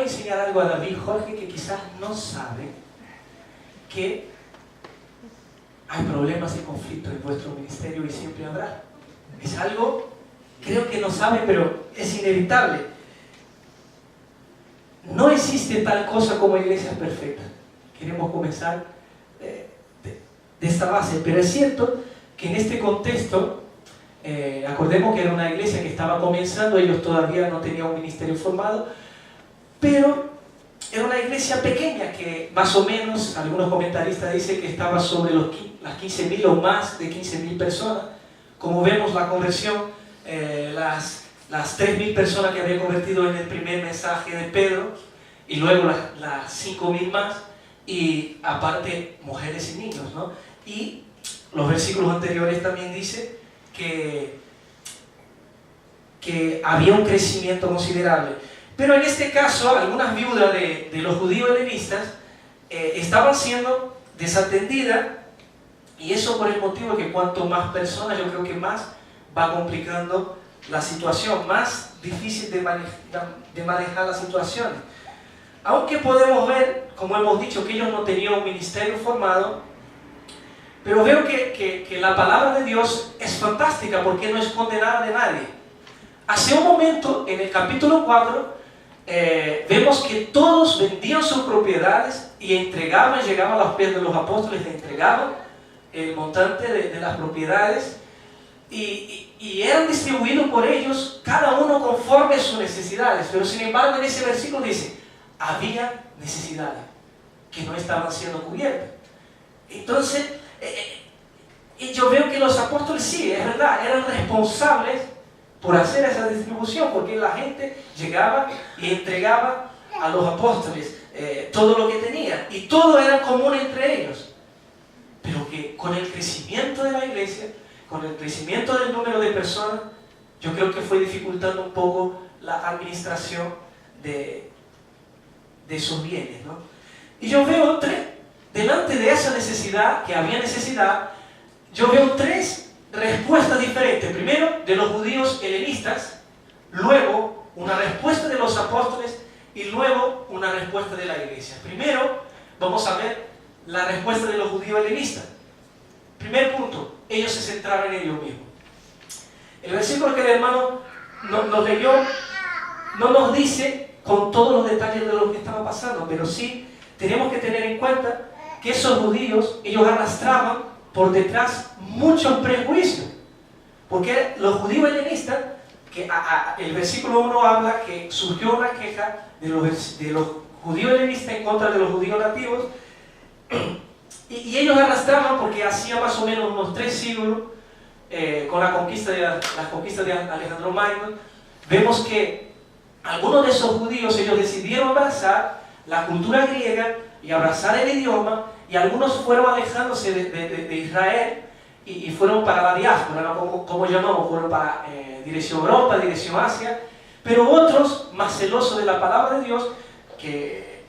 enseñar algo a David Jorge que quizás no sabe, que hay problemas y conflictos en vuestro ministerio y siempre habrá. Es algo, creo que no sabe, pero es inevitable. No existe tal cosa como iglesias perfectas. Queremos comenzar de esta base, pero es cierto que en este contexto, acordemos que era una iglesia que estaba comenzando, ellos todavía no tenían un ministerio formado, pero era una iglesia pequeña que más o menos, algunos comentaristas dicen que estaba sobre las 15.000 o más de 15.000 personas. Como vemos la conversión, las 3.000 personas que había convertido en el primer mensaje de Pedro, y luego las 5.000 más, y aparte mujeres y niños, ¿no? Y los versículos anteriores también dicen que había un crecimiento considerable. Pero en este caso, algunas viudas de los judíos helenistas estaban siendo desatendidas, y eso por el motivo de que cuanto más personas, yo creo que más va complicando la situación, más difícil de manejar las situaciones. Aunque podemos ver, como hemos dicho, que ellos no tenían un ministerio formado, pero veo que la palabra de Dios es fantástica porque no esconde nada de nadie. Hace un momento, en el capítulo 4, vemos que todos vendían sus propiedades y entregaban, llegaban a los pies de los apóstoles, le entregaban el montante de las propiedades y eran distribuidos por ellos, cada uno conforme a sus necesidades. Pero sin embargo, en ese versículo dice, había necesidades que no estaban siendo cubiertas. Entonces, yo veo que los apóstoles, sí, es verdad, eran responsables por hacer esa distribución, porque la gente llegaba y entregaba a los apóstoles todo lo que tenía, y todo era común entre ellos. Pero que con el crecimiento de la iglesia, con el crecimiento del número de personas, yo creo que fue dificultando un poco la administración de sus bienes, ¿no? Y yo veo delante de esa necesidad, que había necesidad, yo veo tres respuestas diferentes. Primero, de los judíos helenistas, luego una respuesta de los apóstoles y luego una respuesta de la iglesia. Primero, vamos a ver la respuesta de los judíos helenistas. Primer punto, ellos se centraron en ellos mismos. El versículo que el hermano nos leyó no nos dice con todos los detalles de lo que estaba pasando, pero sí tenemos que tener en cuenta que esos judíos, ellos arrastraban por detrás muchos prejuicios, porque los judíos helenistas, que el versículo 1 habla que surgió una queja de los judíos helenistas en contra de los judíos nativos, y ellos arrastraban porque hacía más o menos unos 3 siglos, con las conquistas de Alejandro Magno, vemos que algunos de esos judíos, ellos decidieron abrazar la cultura griega y abrazar el idioma, y algunos fueron alejándose de Israel y fueron para la diáspora, ¿no? como llamamos, fueron para dirección Europa, dirección Asia, pero otros, más celosos de la palabra de Dios, que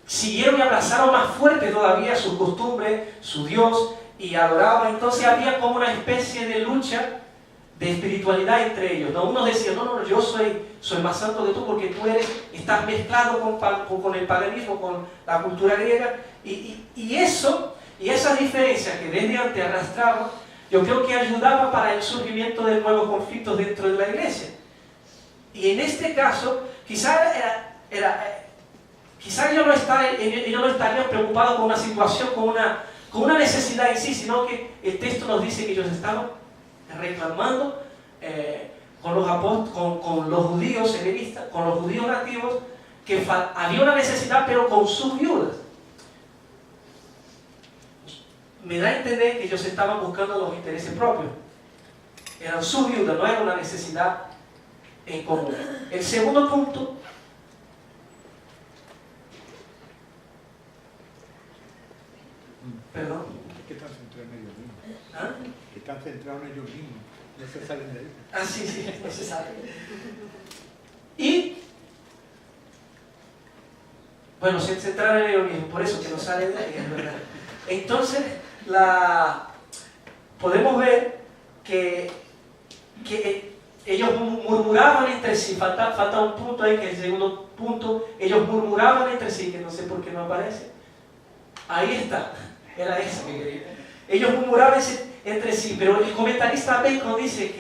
siguieron y abrazaron más fuerte todavía su costumbre, su Dios, y adoraban. Entonces había como una especie de lucha de espiritualidad entre ellos, ¿no? Unos decían, no, yo soy más santo que tú porque tú estás mezclado con el paganismo, con la cultura griega, y esas diferencias que desde antes arrastraban, yo creo que ayudaba para el surgimiento de nuevos conflictos dentro de la iglesia. Y en este caso, quizás ellos no estarían preocupados con una situación, con una necesidad en sí, sino que el texto nos dice que ellos estaban reclamando con los judíos helenistas, con los judíos nativos, que había una necesidad, pero con sus viudas. Me da a entender que ellos estaban buscando los intereses propios. Eran sus viudas, no era una necesidad en común. El segundo punto, perdón. ¿Qué están centrados en ellos mismos? ¿Ah? Que están centrados en ellos mismos. No se salen de ahí. Ah, sí, no se sabe. Y, bueno, se centraron en ellos mismos, por eso que no salen de ahí, es verdad. Entonces, podemos ver que ellos murmuraban entre sí, falta un punto ahí, que es el segundo punto, ellos murmuraban entre sí, que no sé por qué no aparece. Ahí está, era eso, mi querido. Ellos murmuraban entre sí, pero el comentarista Bacon dice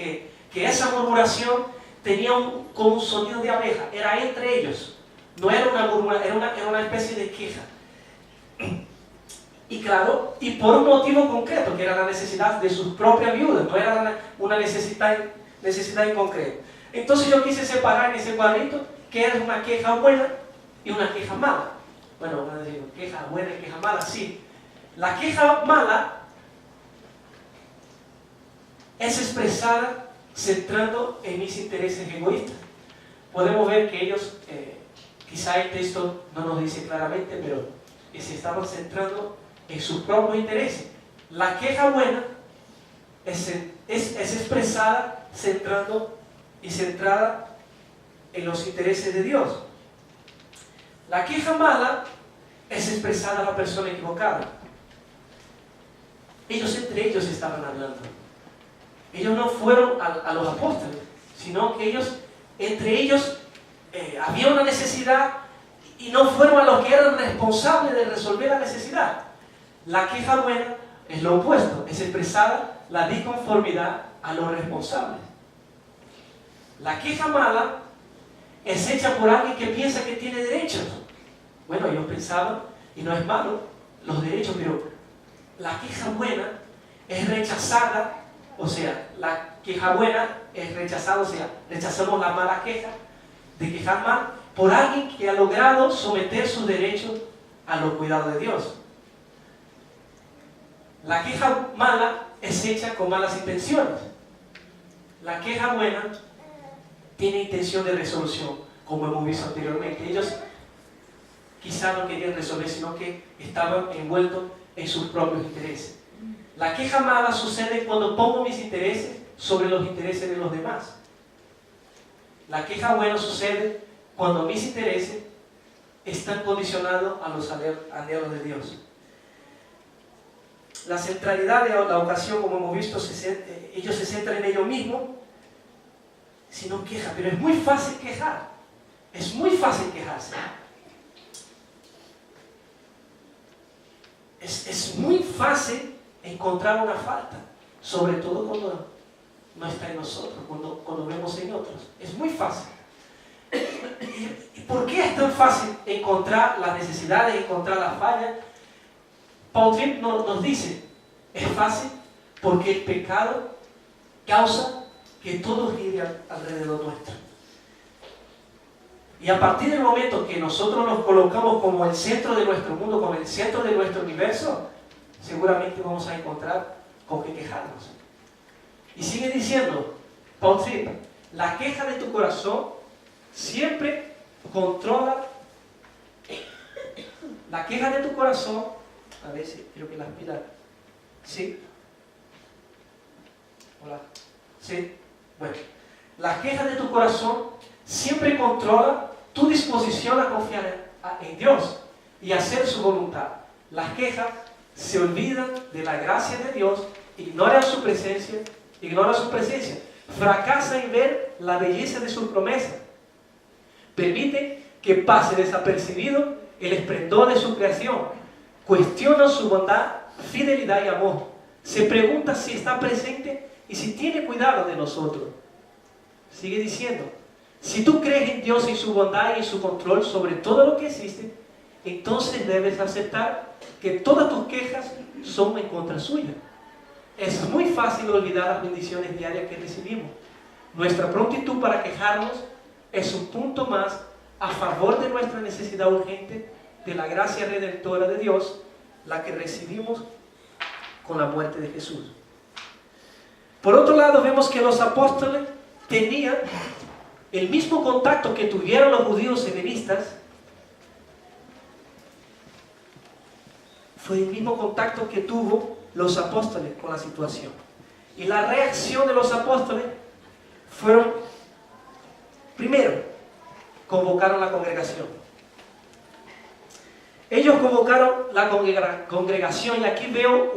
que esa murmuración tenía como un sonido de abeja, era entre ellos, no era una murmuración, era una especie de queja. Y claro, y por un motivo concreto, que era la necesidad de sus propias viudas, no era una necesidad en concreto. Entonces yo quise separar en ese cuadrito que era una queja buena y una queja mala. Bueno, van a decir, queja buena y queja mala, sí. La queja mala es expresada centrando en mis intereses egoístas. Podemos ver que ellos, quizá el texto no nos dice claramente, pero se estaban centrando en sus propios intereses. La queja buena es expresada centrada en los intereses de Dios. La queja mala es expresada a la persona equivocada. Ellos entre ellos estaban hablando. Ellos no fueron a los apóstoles, sino que ellos, entre ellos, había una necesidad y no fueron a los que eran responsables de resolver la necesidad. La queja buena es lo opuesto, es expresada la disconformidad a los responsables. La queja mala es hecha por alguien que piensa que tiene derechos. Bueno, ellos pensaban, y no es malo, los derechos, pero la queja buena es rechazada, o sea, la queja buena es rechazada, o sea, rechazamos la mala queja de quejar mal por alguien que ha logrado someter sus derechos a los cuidados de Dios. La queja mala es hecha con malas intenciones. La queja buena tiene intención de resolución, como hemos visto anteriormente. Ellos quizá no querían resolver, sino que estaban envueltos en sus propios intereses. La queja mala sucede cuando pongo mis intereses sobre los intereses de los demás. La queja buena sucede cuando mis intereses están condicionados a los anhelos de Dios. La centralidad de la ocasión, como hemos visto, ellos se centran en ellos mismos, si no quejan, pero es muy fácil quejar, es muy fácil quejarse. Es muy fácil encontrar una falta, sobre todo cuando no está en nosotros, cuando vemos en otros. Es muy fácil. ¿Y por qué es tan fácil encontrar las necesidades, encontrar las fallas? Paul Tripp nos dice, es fácil porque el pecado causa que todo gire alrededor nuestro. Y a partir del momento que nosotros nos colocamos como el centro de nuestro mundo, como el centro de nuestro universo, seguramente vamos a encontrar con qué quejarnos. Y sigue diciendo, Paul Tripp, la queja de tu corazón siempre controla. La queja de tu corazón, a ver si creo que las pilas, ¿sí? Hola, ¿sí? Bueno, la queja de tu corazón siempre controla tu disposición a confiar en Dios y hacer su voluntad. Las quejas se olvidan de la gracia de Dios, ignoran su presencia, fracasan en ver la belleza de su promesa, permiten que pase desapercibido el esplendor de su creación, cuestionan su bondad, fidelidad y amor, se pregunta si está presente y si tiene cuidado de nosotros. Sigue diciendo, si tú crees en Dios y su bondad y en su control sobre todo lo que existe, entonces debes aceptar que todas tus quejas son en contra suya. Es muy fácil olvidar las bendiciones diarias que recibimos. Nuestra prontitud para quejarnos es un punto más a favor de nuestra necesidad urgente de la gracia redentora de Dios, la que recibimos con la muerte de Jesús. Por otro lado, vemos que los apóstoles tenían el mismo contacto que tuvieron los judíos helenistas. Fue el mismo contacto que tuvo los apóstoles con la situación. Y la reacción de los apóstoles fueron, primero, convocaron la congregación. Ellos convocaron la congregación, y aquí veo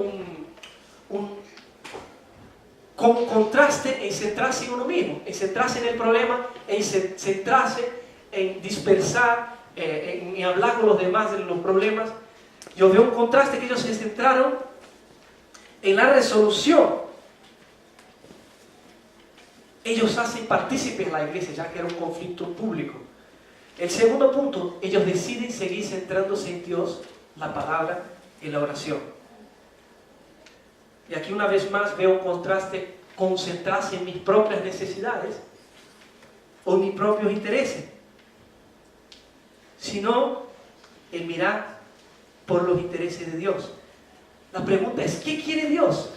como contraste en centrarse en uno mismo, en centrarse en el problema, en centrarse en dispersar, en hablar con los demás de los problemas. Yo veo un contraste que ellos se centraron en la resolución. Ellos hacen partícipes a la iglesia, ya que era un conflicto público. El segundo punto, ellos deciden seguir centrándose en Dios, la palabra y la oración. Y aquí una vez más veo un contraste, concentrarse en mis propias necesidades o mis propios intereses, sino en mirar por los intereses de Dios. La pregunta es, ¿qué quiere Dios?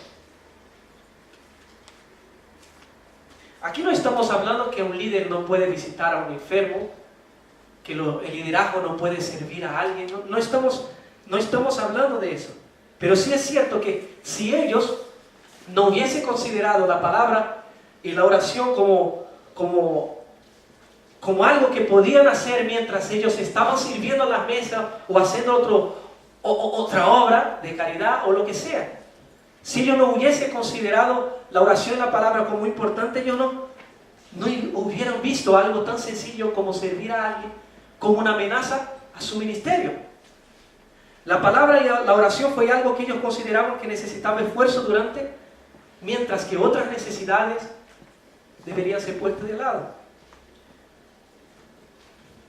Aquí no estamos hablando que un líder no puede visitar a un enfermo, que el liderazgo no puede servir a alguien. No estamos hablando de eso. Pero sí es cierto que si ellos no hubiesen considerado la palabra y la oración como algo que podían hacer mientras ellos estaban sirviendo a las mesas o haciendo otra obra de caridad o lo que sea, si ellos no hubiesen considerado la oración y la palabra como importante, ellos no hubieran visto algo tan sencillo como servir a alguien como una amenaza a su ministerio. La palabra y la oración fue algo que ellos consideraban que necesitaba esfuerzo mientras que otras necesidades deberían ser puestas de lado.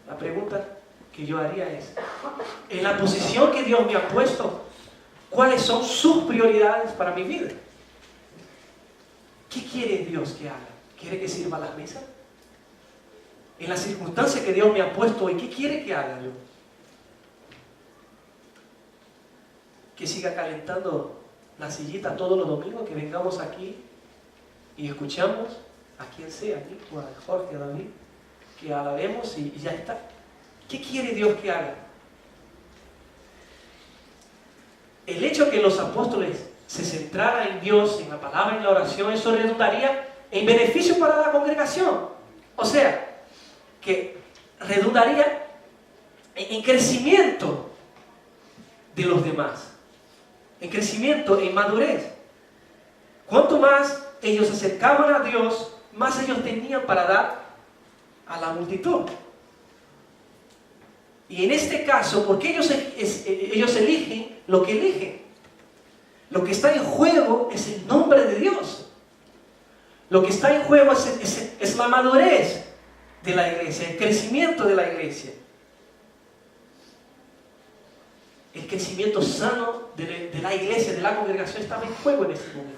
La pregunta que yo haría es, en la posición que Dios me ha puesto, ¿cuáles son sus prioridades para mi vida? ¿Qué quiere Dios que haga? ¿Quiere que sirva a las mesas? En las circunstancias que Dios me ha puesto hoy, ¿qué quiere que haga yo? Que siga calentando la sillita todos los domingos, que vengamos aquí y escuchamos a quien sea, aquí, o a Jorge, a David, que alabemos y ya está. ¿Qué quiere Dios que haga? El hecho que los apóstoles se centraran en Dios, en la palabra y en la oración, eso redundaría en beneficio para la congregación. O sea, que redundaría en crecimiento de los demás, en crecimiento, en madurez. Cuanto más ellos se acercaban a Dios, más ellos tenían para dar a la multitud. Y en este caso, porque ellos eligen lo que eligen, lo que está en juego es el nombre de Dios. Lo que está en juego es la madurez de la iglesia, el crecimiento de la iglesia. El crecimiento sano de la iglesia, de la congregación, estaba en juego en ese momento.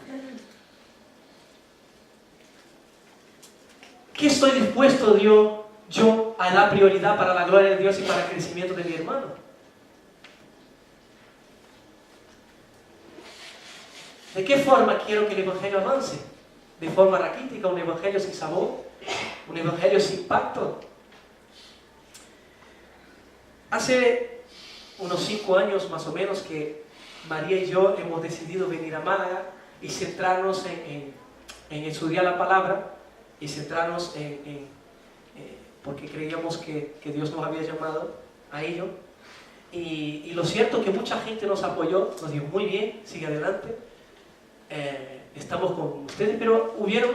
¿Qué estoy dispuesto yo a dar prioridad para la gloria de Dios y para el crecimiento de mi hermano? ¿De qué forma quiero que el evangelio avance? ¿De forma raquítica, un evangelio sin sabor? ¿Un evangelio sin impacto? Hace unos 5 años más o menos que María y yo hemos decidido venir a Málaga y centrarnos en estudiar la palabra y centrarnos porque creíamos que Dios nos había llamado a ello. Y lo cierto es que mucha gente nos apoyó, nos dijo, muy bien, sigue adelante, estamos con ustedes, pero hubieron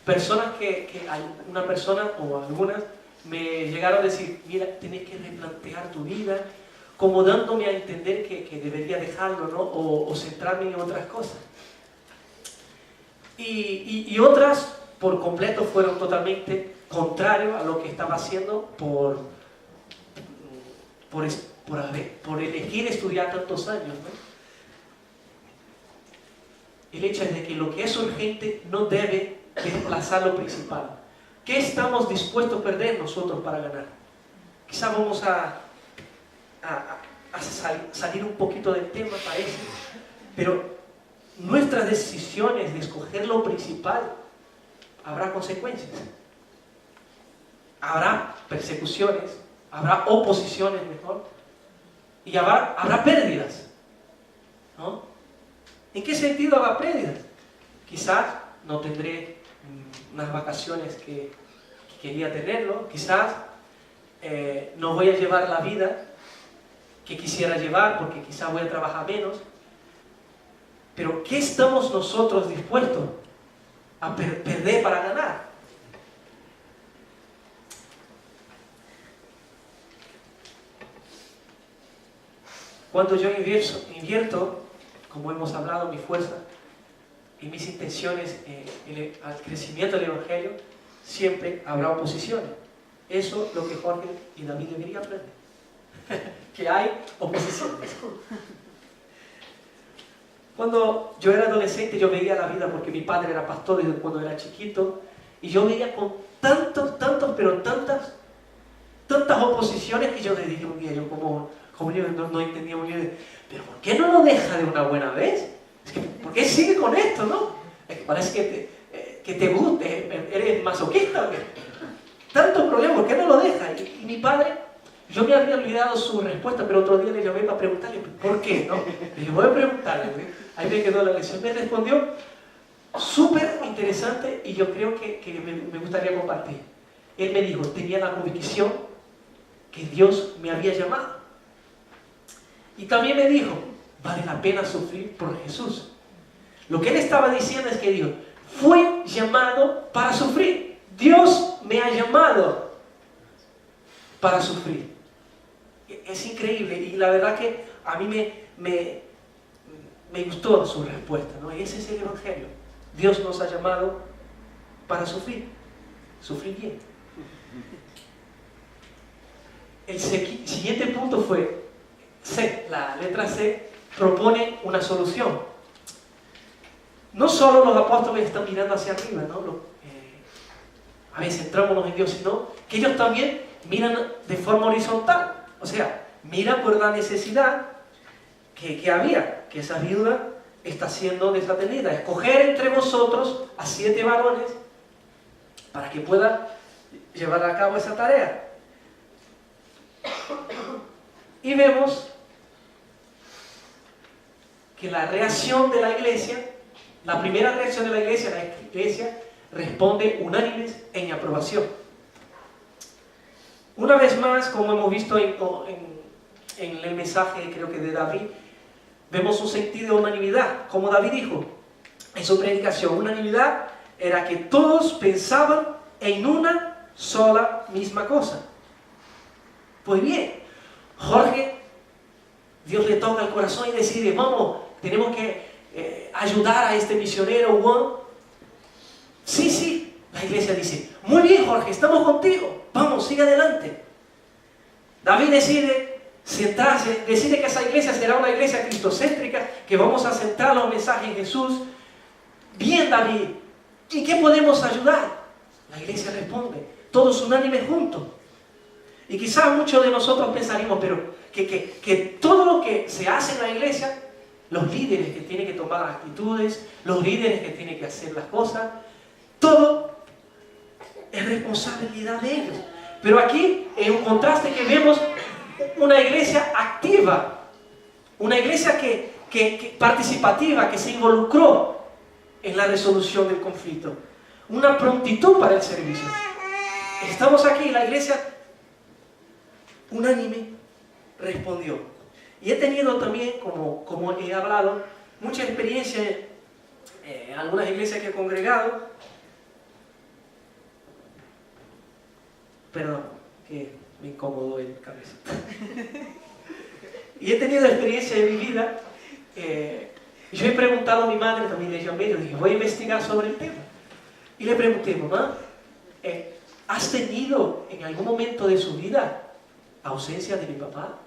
personas una persona o algunas me llegaron a decir, mira, tienes que replantear tu vida, como dándome a entender que debería dejarlo, ¿no? o centrarme en otras cosas. Y otras por completo fueron totalmente contrarios a lo que estaba haciendo por elegir estudiar tantos años, ¿no? El hecho es de que lo que es urgente no debe desplazar lo principal. ¿Qué estamos dispuestos a perder nosotros para ganar? Quizá vamos a salir un poquito del tema, parece, pero nuestras decisiones de escoger lo principal, habrá consecuencias. Habrá persecuciones, habrá oposiciones mejor, y habrá pérdidas, ¿no? ¿En qué sentido habrá pérdidas? Quizás no tendré unas vacaciones que quería tenerlo, quizás no voy a llevar la vida que quisiera llevar porque quizás voy a trabajar menos. Pero ¿qué estamos nosotros dispuestos a perder para ganar? Cuando yo invierto, como hemos hablado, mi fuerza y mis intenciones al crecimiento del Evangelio, siempre habrá oposiciones. Eso es lo que Jorge y David deberían aprender. Que hay oposiciones. Cuando yo era adolescente, yo veía la vida porque mi padre era pastor desde cuando era chiquito, y yo veía con tantas oposiciones que yo le dije un día, yo como yo no entendía muy bien, pero ¿por qué no lo deja de una buena vez? Es que, ¿por qué sigue con esto, no? Es que parece que te guste, eres masoquista o qué. Tantos problemas, ¿por qué no lo deja? Y mi padre, yo me había olvidado su respuesta, pero otro día le llamé para preguntarle, ¿por qué? ¿No? Le dije, voy a preguntarle. Ahí me quedó la lección. Me respondió súper interesante y yo creo que me gustaría compartir. Él me dijo, tenía la convicción que Dios me había llamado. Y también me dijo, vale la pena sufrir por Jesús. Lo que él estaba diciendo es que dijo, fui llamado para sufrir. Dios me ha llamado para sufrir. Es increíble y la verdad que a mí me gustó su respuesta, ¿no? Y ese es el Evangelio. Dios nos ha llamado para sufrir bien. El siguiente punto fue C, la letra C propone una solución. No solo los apóstoles están mirando hacia arriba, ¿no? A veces centrémonos en Dios, sino que ellos también miran de forma horizontal. O sea, miran por la necesidad que había, que esa viuda está siendo desatendida. Escoger entre vosotros a 7 varones para que puedan llevar a cabo esa tarea. Y vemos que la reacción de la iglesia, la primera reacción de la iglesia responde unánimes en aprobación. Una vez más, como hemos visto en el mensaje, creo que de David, vemos un sentido de unanimidad, como David dijo en su predicación. Unanimidad era que todos pensaban en una sola misma cosa. Pues bien, Jorge, Dios le toca el corazón y decide, vamos, tenemos que ayudar a este misionero Juan. Sí, la iglesia dice, muy bien Jorge, estamos contigo, vamos, sigue adelante. David decide centrarse, decide que esa iglesia será una iglesia cristocéntrica, que vamos a centrar los mensajes en Jesús. Bien David, ¿y qué podemos ayudar? La iglesia responde, todos unánimes juntos. Y quizás muchos de nosotros pensaríamos, pero que todo lo que se hace en la iglesia, los líderes que tienen que tomar las actitudes, los líderes que tienen que hacer las cosas, todo es responsabilidad de ellos. Pero aquí, en un contraste que vemos, una iglesia activa, una iglesia que participativa, que se involucró en la resolución del conflicto, una prontitud para el servicio. Estamos aquí, la iglesia unánime respondió. Y he tenido también, como he hablado, mucha experiencia en algunas iglesias que he congregado. Perdón, que me incomodó el cabeza. Y he tenido experiencia de mi vida. Yo he preguntado a mi madre, también le llamé, yo dije, voy a investigar sobre el tema. Y le pregunté, mamá, ¿has tenido en algún momento de su vida ausencia de mi papá?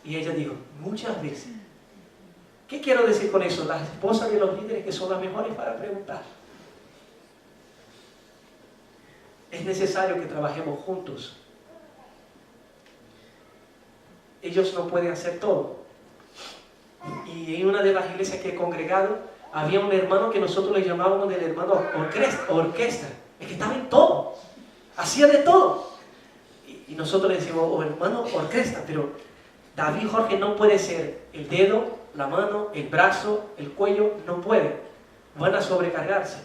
Y ella dijo, muchas veces. ¿Qué quiero decir con eso? Las esposas de los líderes que son las mejores para preguntar. Es necesario que trabajemos juntos. Ellos no pueden hacer todo. Y en una de las iglesias que he congregado, había un hermano que nosotros le llamábamos el hermano orquesta. Es que estaba en todo. Hacía de todo. Y nosotros le decimos, oh, hermano orquesta, pero David Jorge no puede ser el dedo, la mano, el brazo, el cuello, no puede. Van a sobrecargarse.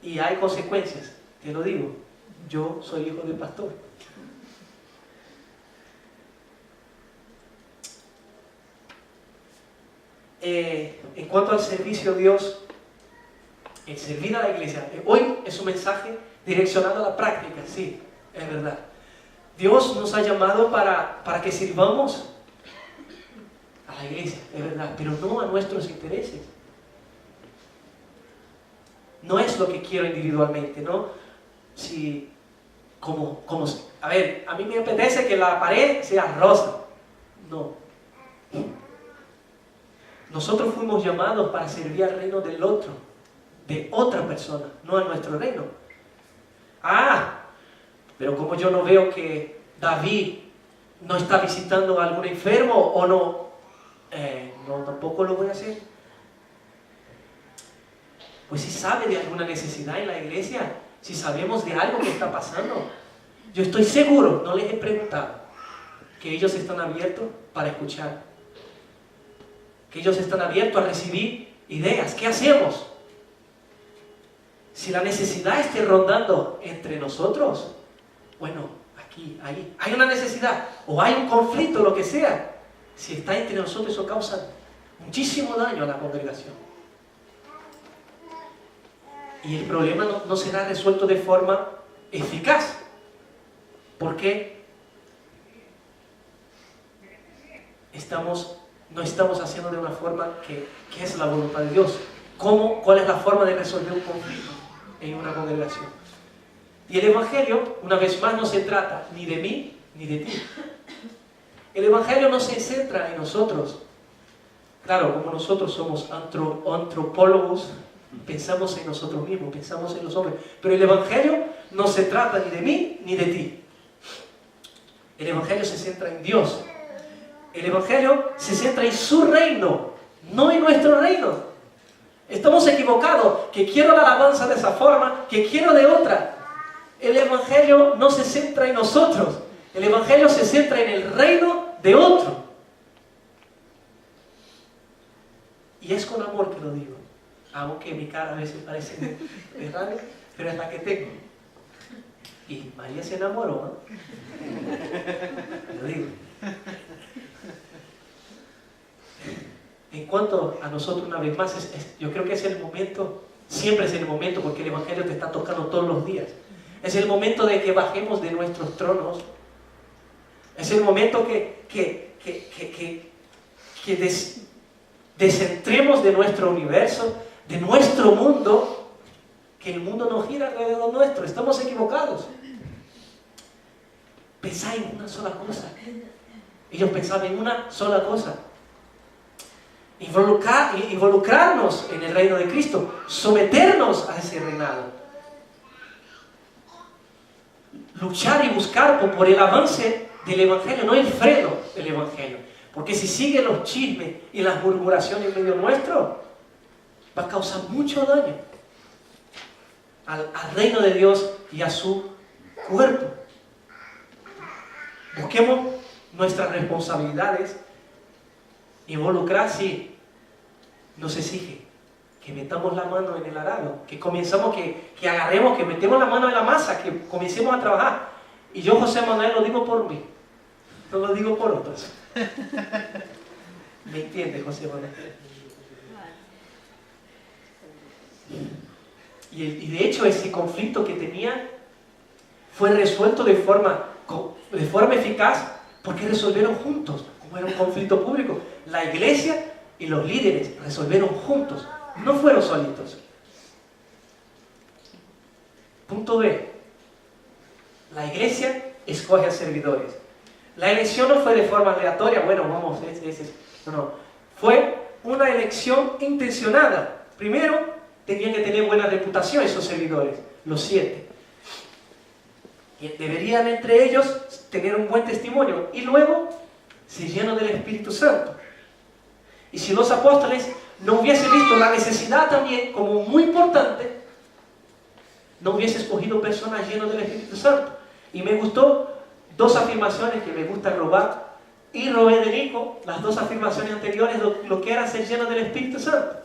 Y hay consecuencias, te lo digo. Yo soy hijo de pastor. en cuanto al servicio a Dios, el servir a la iglesia, hoy es un mensaje direccionado a la práctica, sí, es verdad. Dios nos ha llamado para que sirvamos a la iglesia, es verdad, pero no a nuestros intereses. No es lo que quiero individualmente, ¿no? Si, a ver, a mí me apetece que la pared sea rosa. No. Nosotros fuimos llamados para servir al reino del otro, de otra persona, no a nuestro reino. Pero como yo no veo que David no está visitando a algún enfermo o no, tampoco lo voy a hacer. Pues si sabe de alguna necesidad en la iglesia, si sabemos de algo que está pasando, yo estoy seguro, no les he preguntado, que ellos están abiertos para escuchar, que ellos están abiertos a recibir ideas. ¿Qué hacemos? Si la necesidad esté rondando entre nosotros, bueno, aquí, ahí, hay una necesidad, o hay un conflicto, lo que sea, si está entre nosotros, eso causa muchísimo daño a la congregación. Y el problema no será resuelto de forma eficaz. ¿Por qué? No estamos haciendo de una forma que es la voluntad de Dios. ¿Cuál es la forma de resolver un conflicto en una congregación? Y el Evangelio, una vez más, no se trata ni de mí ni de ti. El Evangelio no se centra en nosotros. Claro, como nosotros somos antropólogos, pensamos en nosotros mismos, pensamos en los hombres. Pero el Evangelio no se trata ni de mí ni de ti. El Evangelio se centra en Dios. El Evangelio se centra en su reino, no en nuestro reino. Estamos equivocados, que quiero la alabanza de esa forma, que quiero de otra. El Evangelio no se centra en nosotros. El Evangelio se centra en el reino de otro. Y es con amor que lo digo. Aunque mi cara a veces parece de rabia, pero es la que tengo. Y María se enamoró, ¿no? Lo digo. En cuanto a nosotros, una vez más, yo creo que es el momento, siempre es el momento, porque el Evangelio te está tocando todos los días. Es el momento de que bajemos de nuestros tronos. Es el momento que descentremos de nuestro universo, de nuestro mundo, que el mundo no gira alrededor nuestro. Estamos equivocados. Pensad en una sola cosa. Ellos pensaban en una sola cosa. Involucrarnos en el reino de Cristo, someternos a ese reinado, luchar y buscar por el avance del Evangelio, no el freno del Evangelio, porque si siguen los chismes y las murmuraciones en medio nuestro, va a causar mucho daño al reino de Dios y a su cuerpo. Busquemos nuestras responsabilidades. Involucrar, sí, nos exige que metamos la mano en el arado, que comenzamos, que agarremos, que metemos la mano en la masa, que comencemos a trabajar. Y yo, José Manuel, lo digo por mí, no lo digo por otros. ¿Me entiendes, José Manuel? Y de hecho ese conflicto que tenía fue resuelto de forma eficaz porque resolvieron juntos. Como era un conflicto público, la iglesia y los líderes resolvieron juntos, no fueron solitos. Punto B. La iglesia escoge a servidores. La elección no fue de forma aleatoria, bueno, vamos, no. Fue una elección intencionada. Primero, tenían que tener buena reputación esos servidores, los 7. Y deberían entre ellos tener un buen testimonio. Y luego, se llenan del Espíritu Santo. Y si los apóstoles no hubiesen visto la necesidad también como muy importante, no hubiese escogido personas llenas del Espíritu Santo. Y me gustó 2 afirmaciones que me gusta robar. Y robé de Nico las 2 afirmaciones anteriores, lo que era ser lleno del Espíritu Santo.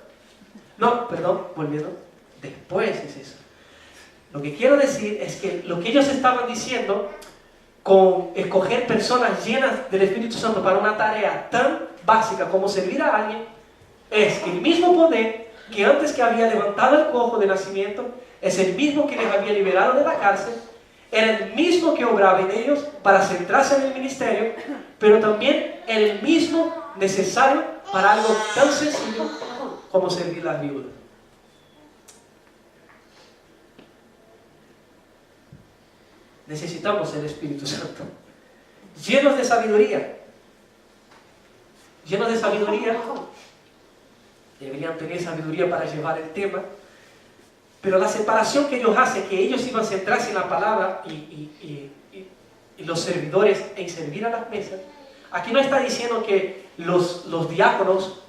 No, perdón, volviendo. Después es eso. Lo que quiero decir es que lo que ellos estaban diciendo con escoger personas llenas del Espíritu Santo para una tarea tan básica como servir a alguien, es que el mismo poder que antes que había levantado el cojo de nacimiento, es el mismo que les había liberado de la cárcel, era el mismo que obraba en ellos para centrarse en el ministerio, pero también era el mismo necesario para algo tan sencillo como servir a las viudas. Necesitamos el Espíritu Santo, llenos de sabiduría. Llenos de sabiduría, deberían tener sabiduría para llevar el tema, pero la separación que ellos hacen, que ellos iban a centrarse en la palabra y los servidores en servir a las mesas, aquí no está diciendo que los diáconos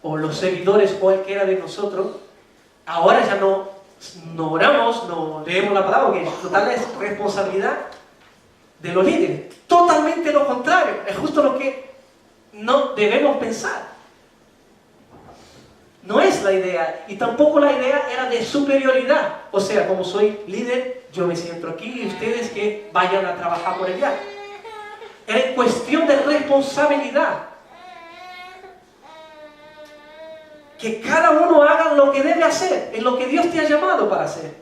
o los servidores, cualquiera de nosotros, ahora ya no oramos, no leemos la palabra, porque total es responsabilidad de los líderes. Totalmente lo contrario, es justo lo que no debemos pensar. No es la idea, y tampoco la idea era de superioridad. O sea, como soy líder, yo me siento aquí y ustedes que vayan a trabajar por allá. Era cuestión de responsabilidad. Que cada uno haga lo que debe hacer, en lo que Dios te ha llamado para hacer.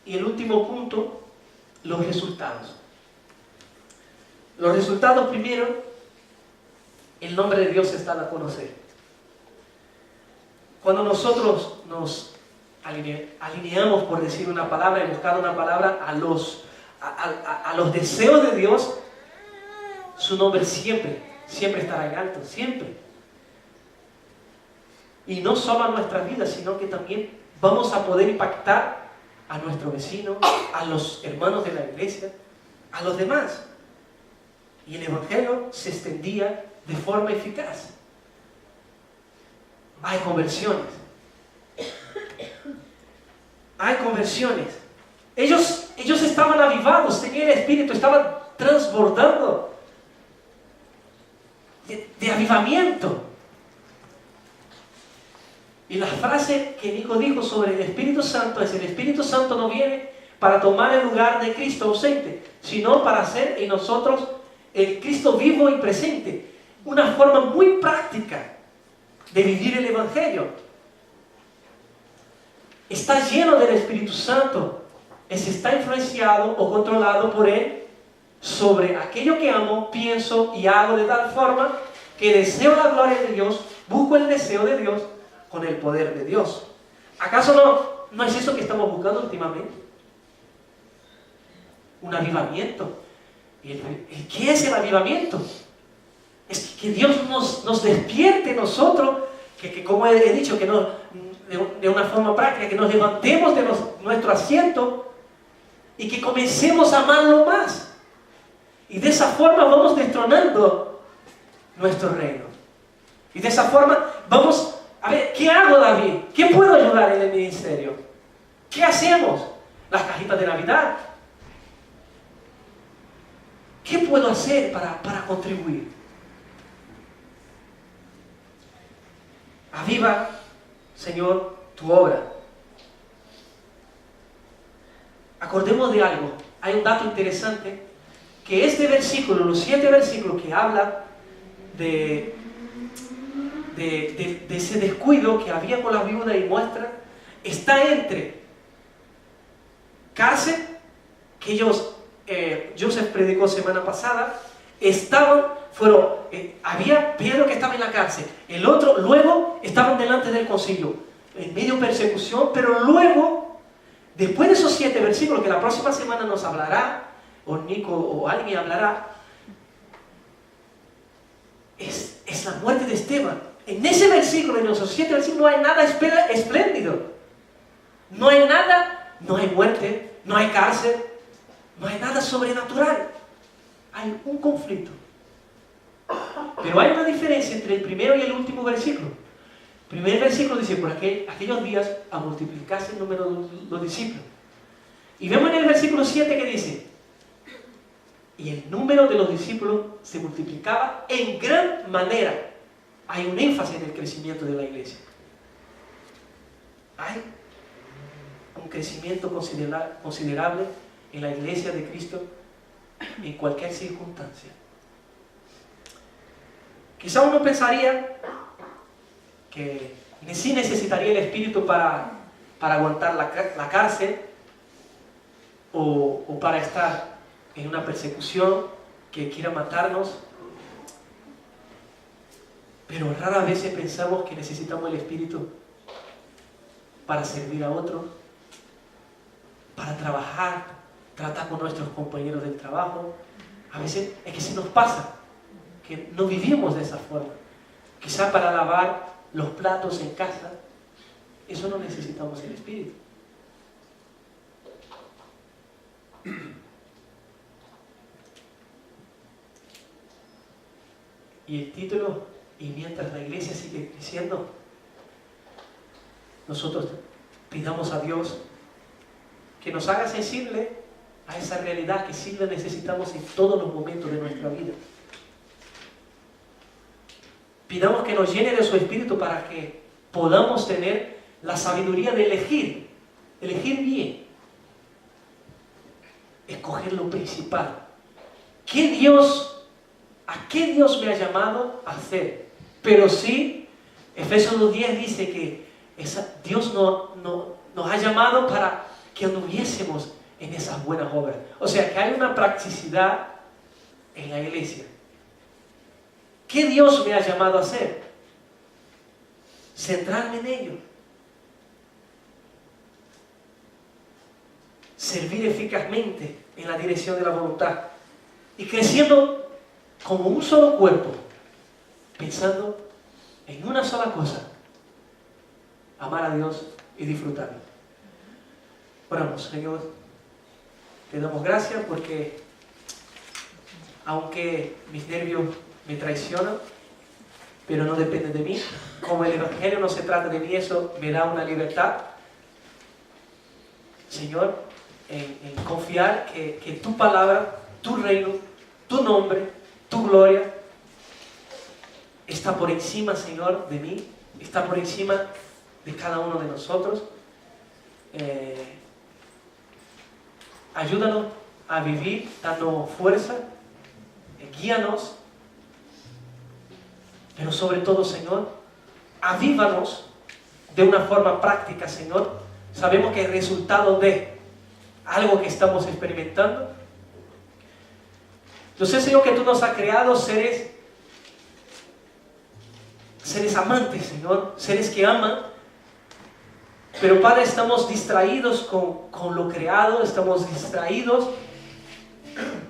Y el último punto, los resultados. Los resultados, primero, el nombre de Dios se da a conocer. Cuando nosotros nos alineamos, por decir una palabra, y buscar una palabra a los deseos de Dios, su nombre siempre estará en alto, siempre. Y no solo a nuestra vida, sino que también vamos a poder impactar a nuestro vecino, a los hermanos de la iglesia, a los demás. Y el Evangelio se extendía de forma eficaz. Hay conversiones. Hay conversiones. Ellos estaban avivados, tenían el Espíritu, estaban transbordando de avivamiento. Y la frase que Nico dijo sobre el Espíritu Santo es: el Espíritu Santo no viene para tomar el lugar de Cristo ausente, sino para hacer en nosotros el Cristo vivo y presente. Una forma muy práctica de vivir el Evangelio. Está lleno del Espíritu Santo. Está influenciado o controlado por Él sobre aquello que amo, pienso y hago de tal forma que deseo la gloria de Dios, busco el deseo de Dios con el poder de Dios. ¿Acaso no es eso que estamos buscando últimamente? Un avivamiento. ¿Qué es el avivamiento? Es que Dios nos despierte nosotros, que como he dicho, que de una forma práctica, que nos levantemos de nuestro asiento y que comencemos a amarlo más. Y de esa forma vamos destronando nuestro reino. Y de esa forma vamos a ver, ¿qué hago, David? ¿Qué puedo ayudar en el ministerio? ¿Qué hacemos? Las cajitas de Navidad. ¿Qué puedo hacer para contribuir? Aviva, Señor, tu obra. Acordemos de algo. Hay un dato interesante, que este versículo, los 7 versículos que hablan de ese descuido que había con la viuda y muestra, está entre cárcel, que ellos, Joseph predicó semana pasada, había Pedro que estaba en la cárcel, el otro luego estaban delante del concilio, en medio de persecución, pero luego, después de esos 7 versículos que la próxima semana nos hablará, o Nico o alguien hablará, es la muerte de Esteban. En ese versículo, en esos 7 versículos, no hay nada espléndido. No hay nada, no hay muerte, no hay cárcel, no hay nada sobrenatural. Hay un conflicto. Pero hay una diferencia entre el primero y el último versículo. El primer versículo dice: por aquellos días a multiplicarse el número de los discípulos. Y vemos en el versículo 7 que dice: y el número de los discípulos se multiplicaba en gran manera. Hay un énfasis en el crecimiento de la iglesia. Hay un crecimiento considerable en la iglesia de Cristo en cualquier circunstancia. Quizá uno pensaría que sí necesitaría el Espíritu para aguantar la cárcel o para estar en una persecución que quiera matarnos. Pero rara vez pensamos que necesitamos el Espíritu para servir a otros, para trabajar, tratar con nuestros compañeros del trabajo. A veces es que se nos pasa, que no vivimos de esa forma. Quizá para lavar los platos en casa, eso no necesitamos el Espíritu. Y el título, y mientras la iglesia sigue creciendo, nosotros pidamos a Dios que nos haga sensible a esa realidad que sí la necesitamos en todos los momentos de nuestra vida. Pidamos que nos llene de su Espíritu para que podamos tener la sabiduría de elegir bien, escoger lo principal. ¿A qué Dios me ha llamado a hacer? Pero sí, Efesios 2:10 dice que Dios nos ha llamado para que anduviésemos en esas buenas obras. O sea, que hay una practicidad en la iglesia. ¿Qué Dios me ha llamado a hacer? Centrarme en ello. Servir eficazmente en la dirección de la voluntad. Y creciendo como un solo cuerpo, pensando en una sola cosa: amar a Dios y disfrutarlo. Oramos. Señor, te damos gracias porque aunque mis nervios me traicionan, pero no depende de mí, como el Evangelio no se trata de mí, eso me da una libertad, Señor, en confiar que tu palabra, tu reino, tu nombre, tu gloria está por encima, Señor, de mí, está por encima de cada uno de nosotros. Ayúdanos a vivir, danos fuerza, guíanos, pero sobre todo, Señor, avívanos de una forma práctica, Señor. Sabemos que el resultado de algo que estamos experimentando. Yo sé, Señor, que tú nos has creado seres amantes, Señor, seres que aman. Pero, Padre, estamos distraídos con lo creado, estamos distraídos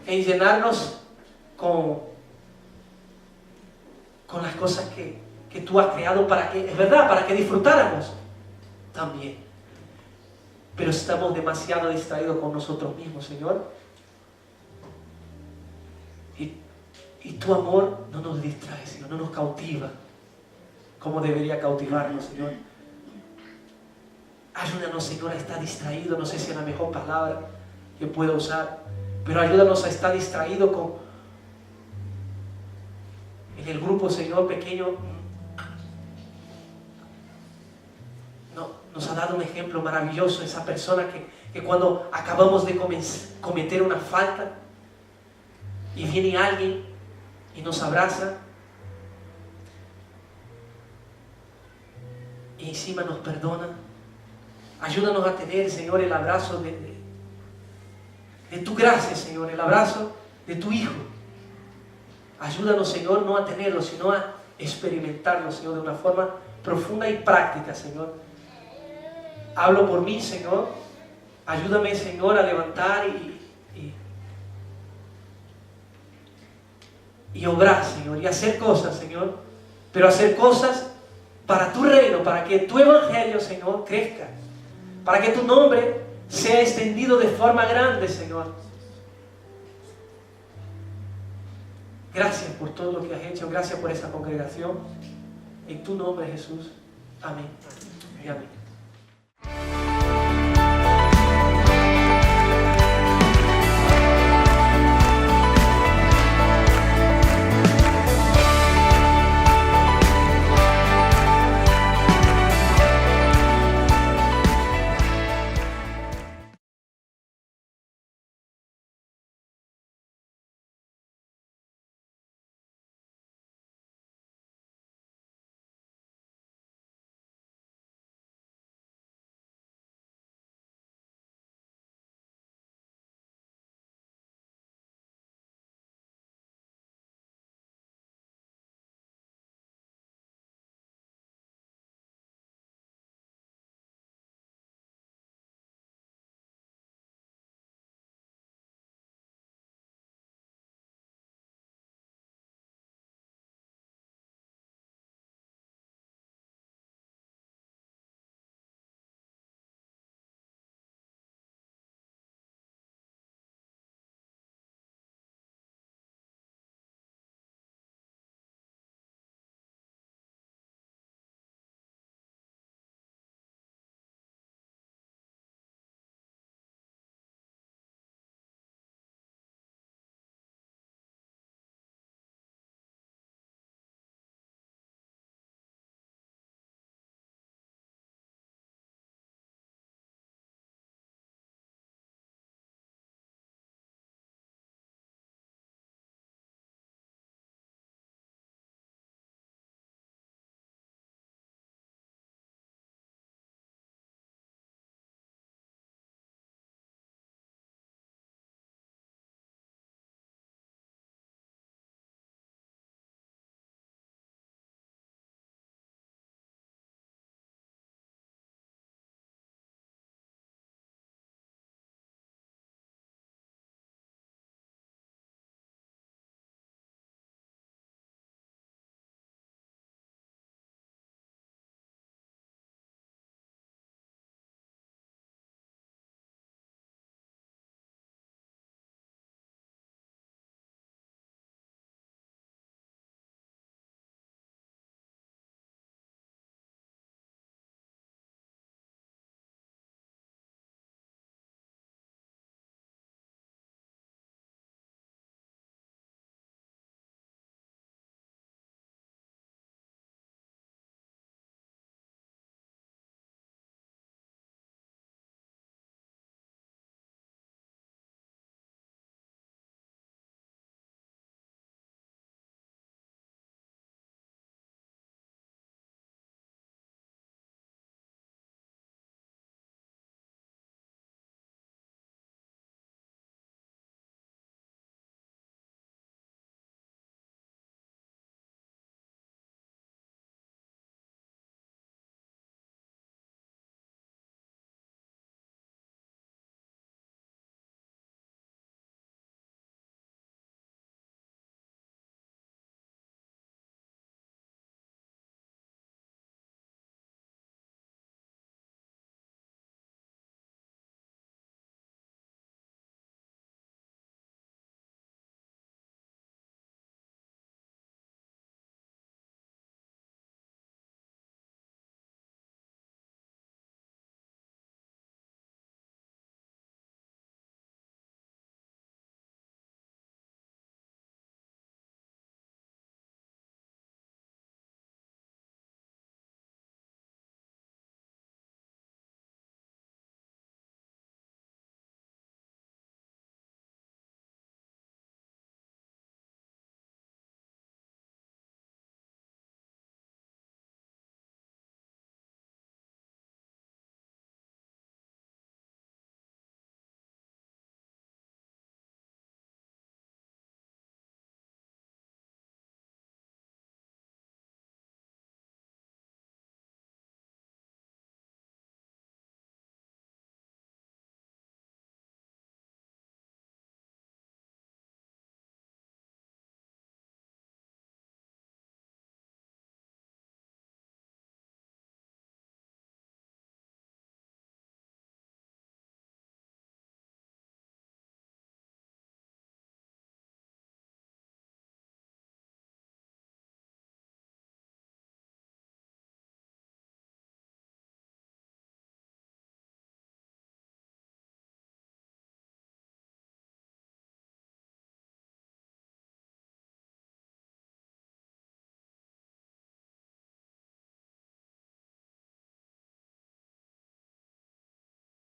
en llenarnos con las cosas que tú has creado para que, es verdad, para que disfrutáramos también. Pero estamos demasiado distraídos con nosotros mismos, Señor. Y tu amor no nos distrae, Señor, no nos cautiva como debería cautivarnos, Señor. Ayúdanos, Señor, a estar distraído. No sé si es la mejor palabra que puedo usar, pero ayúdanos a estar distraído en el grupo, Señor, pequeño. Nos ha dado un ejemplo maravilloso, esa persona que cuando acabamos de cometer una falta y viene alguien y nos abraza y encima nos perdona. Ayúdanos a tener, Señor, el abrazo de tu gracia, Señor, el abrazo de tu Hijo. Ayúdanos, Señor, no a tenerlo, sino a experimentarlo, Señor, de una forma profunda y práctica, Señor. Hablo por mí, Señor. Ayúdame, Señor, a levantar y obrar, Señor, y hacer cosas, Señor, pero hacer cosas para tu reino, para que tu evangelio, Señor, crezca, para que tu nombre sea extendido de forma grande, Señor. Gracias por todo lo que has hecho, gracias por esa congregación. En tu nombre, Jesús. Amén y amén.